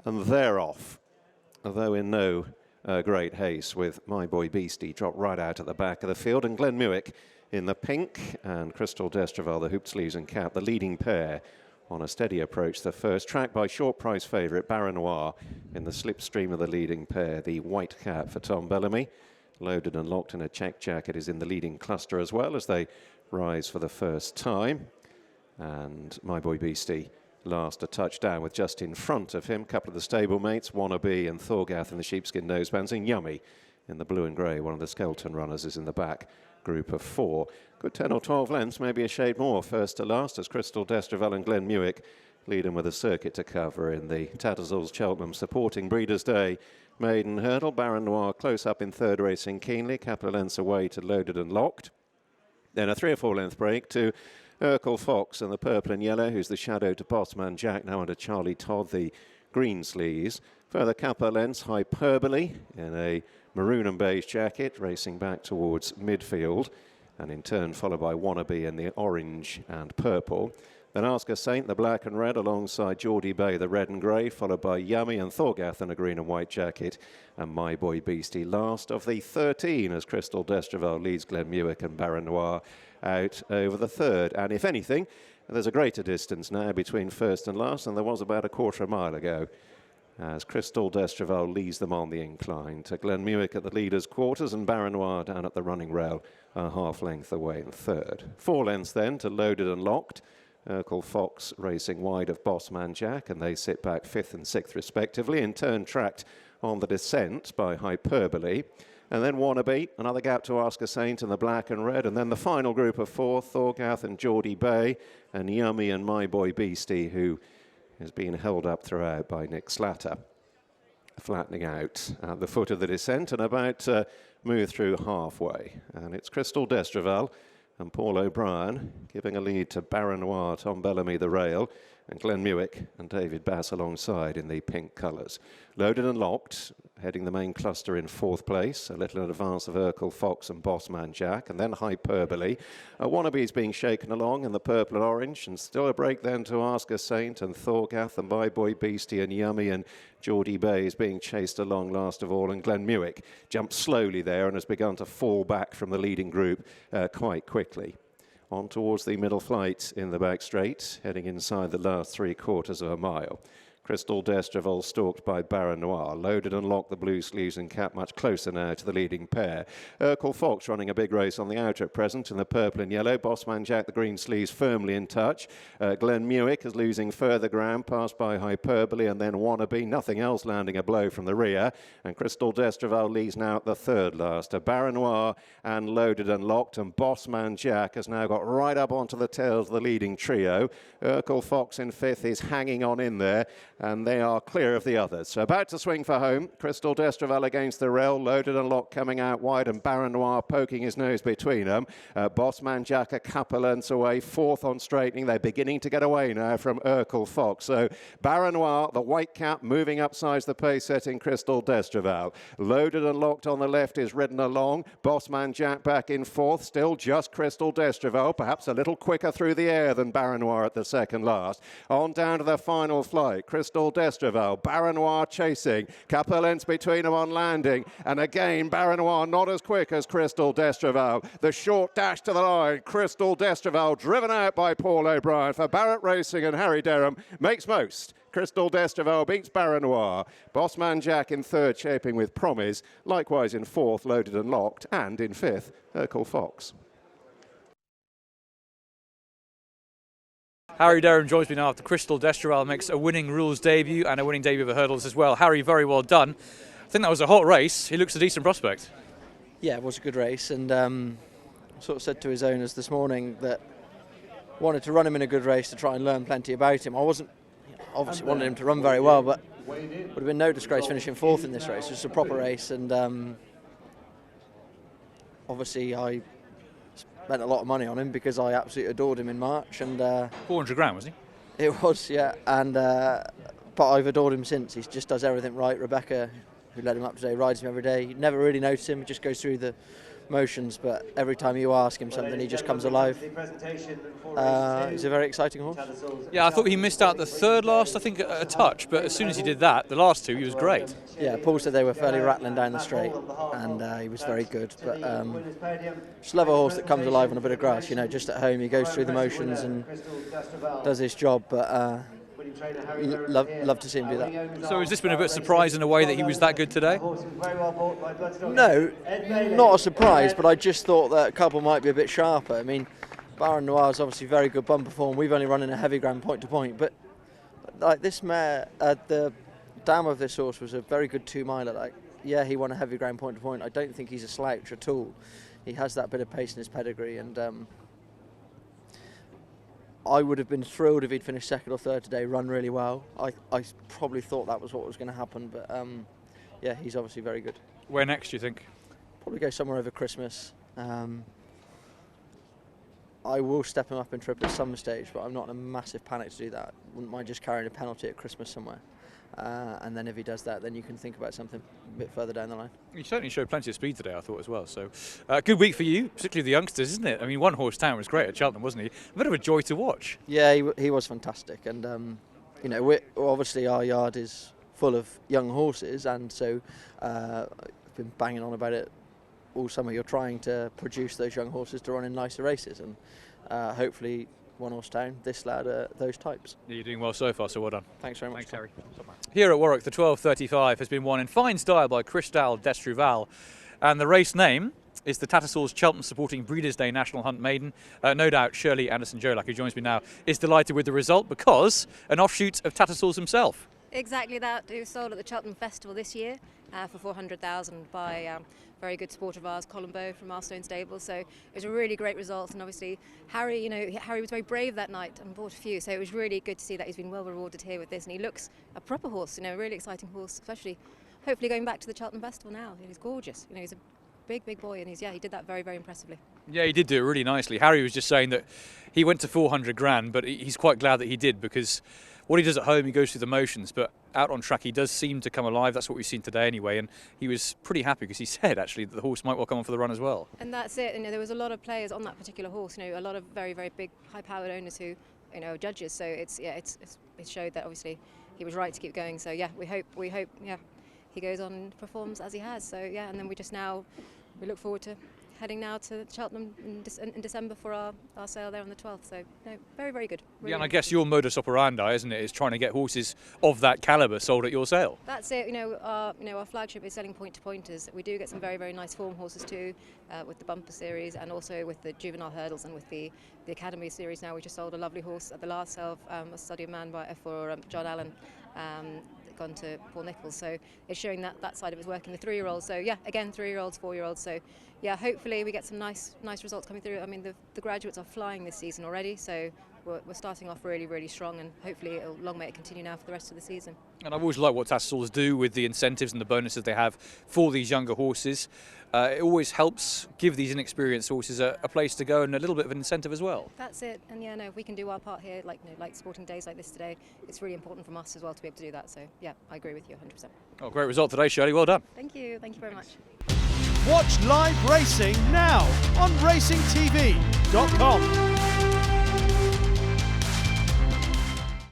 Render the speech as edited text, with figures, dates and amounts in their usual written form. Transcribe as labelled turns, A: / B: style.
A: And they're off, although in no great haste, with My Boy Beastie dropped right out at the back of the field, and Glenmuick in the pink and Cristal d'Estravael, the hooped sleeves and cap, the leading pair on a steady approach. The first, tracked by short price favourite Baron Noir in the slipstream of the leading pair, the white cap for Tom Bellamy. Loaded and Locked in a check jacket is in the leading cluster as well as they rise for the first time. And My Boy Beastie last a touchdown with just in front of him a couple of the stablemates, Wannabe and Thorgath in the sheepskin nosebands, and Yummy in the blue and grey. One of the skeleton runners is in the back group of 4. Good 10 or 12 lengths, maybe a shade more first to last, as Cristal d'Estravael and Glenmuick lead him with a circuit to cover in the Tattersalls Cheltenham supporting Breeders' Day maiden hurdle. Baron Noir close up in third, racing keenly, a couple of lengths away to Loaded and Locked. Then a 3 or 4 length break to Urkel Fox and the purple and yellow, who's the shadow to Bossman Jack, now under Charlie Todd, the green sleeves. Further couple of lengths, Hyperbole in a maroon and beige jacket, racing back towards midfield, and in turn followed by Wannabe in the orange and purple. Then Ask a Saint, the black and red, alongside Geordie Bay, the red and grey, followed by Yummy and Thorgath in a green and white jacket, and My Boy Beastie last of the 13, as Cristal d'Estravael leads Glenmuick and Baron Noir out over the third. And if anything, there's a greater distance now between first and last than there was about a quarter of a mile ago, as Cristal d'Estravael leads them on the incline to Glenmuick at the leaders' quarters and Baron Noir down at the running rail a half length away in third. 4 lengths then to Loaded and Locked. Urkel Fox racing wide of Bossman Jack, and they sit back 5th and 6th respectively, in turn tracked on the descent by Hyperbole. And then Wannabe, another gap to Ask a Saint in the black and red. And then the final group of 4, Thorgath and Geordie Bay, and Yummy and My Boy Beastie, who has been held up throughout by Nick Slatter. Flattening out at the foot of the descent and about to move through halfway. And it's Cristal d'Estravael and Paul O'Brien giving a lead to Baron Noir, Tom Bellamy the rail, and Glenmuick and David Bass alongside in the pink colours. Loaded and Locked, heading the main cluster in 4th place, a little in advance of Urkel Fox and Bossman Jack, and then Hyperbole. Wannabe's being shaken along in the purple and orange, and still a break then to Ask a Saint and Thorgath and My Boy Beastie and Yummy, and Geordie Bay is being chased along last of all, and Glenmuick jumps slowly there and has begun to fall back from the leading group quite quickly. On towards the middle flight in the back straight, heading inside the last 3/4 of a mile. Cristal d'Estravael stalked by Baron Noir. Loaded and Locked, the blue sleeves and cap, much closer now to the leading pair. Urkel Fox running a big race on the outer at present in the purple and yellow. Bossman Jack, the green sleeves, firmly in touch. Glenmuick is losing further ground, passed by Hyperbole, and then Wannabe. Nothing else landing a blow from the rear. And Cristal d'Estravael leads now at the third last. Baron Noir and Loaded and Locked, and Bossman Jack has now got right up onto the tails of the leading trio. Urkel Fox in 5th is hanging on in there, and they are clear of the others. So about to swing for home. Cristal d'Estravael against the rail. Loaded and Locked coming out wide, and Baron Noir poking his nose between them. Bossman Jack a couple lengths away, 4th on straightening. They're beginning to get away now from Urkel Fox. So Baron Noir, the white cap, moving upsides the pace setting Cristal d'Estravael. Loaded and Locked on the left is ridden along. Bossman Jack back in 4th. Still just Cristal d'Estravael, perhaps a little quicker through the air than Baron Noir at the second last. On down to the final flight. Cristal d'Estravael, Baron Noir chasing, couple of lengths between them on landing, and again Baron Noir not as quick as Cristal d'Estravael. The short dash to the line, Cristal d'Estravael driven out by Paul O'Brien for Barrett Racing, and Harry Derham makes most. Cristal d'Estravael beats Baron Noir. Bossman Jack in 3rd, shaping with Promise, likewise in 4th Loaded and Locked, and in 5th Urkel Fox.
B: Harry Derham joins me now after Cristal d'Estravael makes a winning rules debut and a winning debut of the hurdles as well. Harry, very well done. I think that was a hot race. He looks a decent prospect.
C: Yeah, it was a good race, and sort of said to his owners this morning that wanted to run him in a good race to try and learn plenty about him. I wasn't obviously wanted him to run very well, but would have been no disgrace finishing 4th in this race. It was a proper race, and obviously I spent a lot of money on him because I absolutely adored him in March. And
B: 400 grand, was he?
C: It was, yeah. And but I've adored him since. He just does everything right. Rebecca, who led him up today, rides him every day. You never really notice him. He just goes through the motions, but every time you ask him something, he just comes alive. He's a very exciting horse.
B: Yeah, I thought he missed out the third last, I think, a touch, but as soon as he did that, the last two, he was great.
C: Yeah, Paul said they were fairly rattling down the straight, and he was very good. But just love a horse that comes alive on a bit of grass. You know, just at home, he goes through the motions and does his job. But love to see him do that.
B: So has this been a bit surprised in a way that he was that good today?
C: No, not a surprise, but I just thought that a couple might be a bit sharper. I mean, Baron Noir is obviously very good bumper form. We've only run in a heavy ground point to point, but like this mare, the dam of this horse was a very good 2-miler. Like, yeah, he won a heavy ground point to point. I don't think he's a slouch at all. He has that bit of pace in his pedigree, and I would have been thrilled if he'd finished second or third today, run really well. I probably thought that was what was going to happen, but yeah, he's obviously very good.
B: Where next, do you think?
C: Probably go somewhere over Christmas. I will step him up in trip at some stage, but I'm not in a massive panic to do that. Wouldn't mind just carrying a penalty at Christmas somewhere. And then if he does that, then you can think about something a bit further down the line.
B: You certainly showed plenty of speed today, I thought, as well. So, good week for you, particularly the youngsters, isn't it? I mean, One Horse Town was great at Cheltenham, wasn't he? A bit of a joy to watch.
C: Yeah, he was fantastic. And, you know, obviously our yard is full of young horses, and so I've been banging on about it all summer. You're trying to produce those young horses to run in nicer races, and hopefully One Horse Town, this lad, those types.
B: Yeah, you're doing well so far, so well done.
C: Thanks very much.
B: Thanks, Harry. Here at Warwick, the 12:35 has been won in fine style by Cristal d'Estruval, and the race name is the Tattersalls Cheltenham supporting Breeders' Day National Hunt Maiden. No doubt Shirley Anderson-Jolak, who joins me now, is delighted with the result because an offshoot of Tattersalls himself.
D: Exactly that. It was sold at the Cheltenham Festival this year for 400,000 by a very good supporter of ours, Colombo from Milestone Stable. So it was a really great result, and obviously Harry, you know, Harry was very brave that night and bought a few. So it was really good to see that he's been well rewarded here with this, and he looks a proper horse, you know, a really exciting horse, especially hopefully going back to the Cheltenham Festival now. He's gorgeous. You know, he's a big boy, and he did that very, very impressively.
B: Yeah, he did do it really nicely. Harry was just saying that he went to 400 grand, but he's quite glad that he did, because what he does at home, he goes through the motions, but out on track he does seem to come alive. That's what we've seen today anyway, and he was pretty happy because he said actually that the horse might well come on for the run as well.
D: And that's it. You know, there was a lot of players on that particular horse. You know, a lot of very, very big, high-powered owners who, you know, are judges. So it showed that obviously he was right to keep going. So yeah, we hope he goes on and performs as he has. So yeah, and then we look forward to heading now to Cheltenham in December for our sale there on the 12th. So no, very, very good. Really,
B: yeah, and I guess your modus operandi, isn't it, is trying to get horses of that calibre sold at your sale.
D: That's it. You know, our flagship is selling point-to-pointers. We do get some very, very nice form horses too, with the bumper series and also with the juvenile hurdles and with the academy series. Now we just sold a lovely horse at the last sale, a study of man for John Allen. Gone to Paul Nichols, so it's showing that side of his work in the 3-year-olds. So yeah, again, 3-year-olds, 4-year-olds. So yeah, hopefully we get some nice results coming through. I mean, the graduates are flying this season already, so we're starting off really, really strong, and hopefully long may it continue now for the rest of the season.
B: And I've always liked what Tattersalls do with the incentives and the bonuses they have for these younger horses. It always helps give these inexperienced horses a place to go and a little bit of an incentive as well.
D: That's it. And yeah, no, if we can do our part here, like sporting days like this today, it's really important from us as well to be able to do that. So yeah, I agree with you 100%.
B: Oh, great result today, Shirley. Well done.
D: Thank you very much.
E: Watch live racing now on racingtv.com.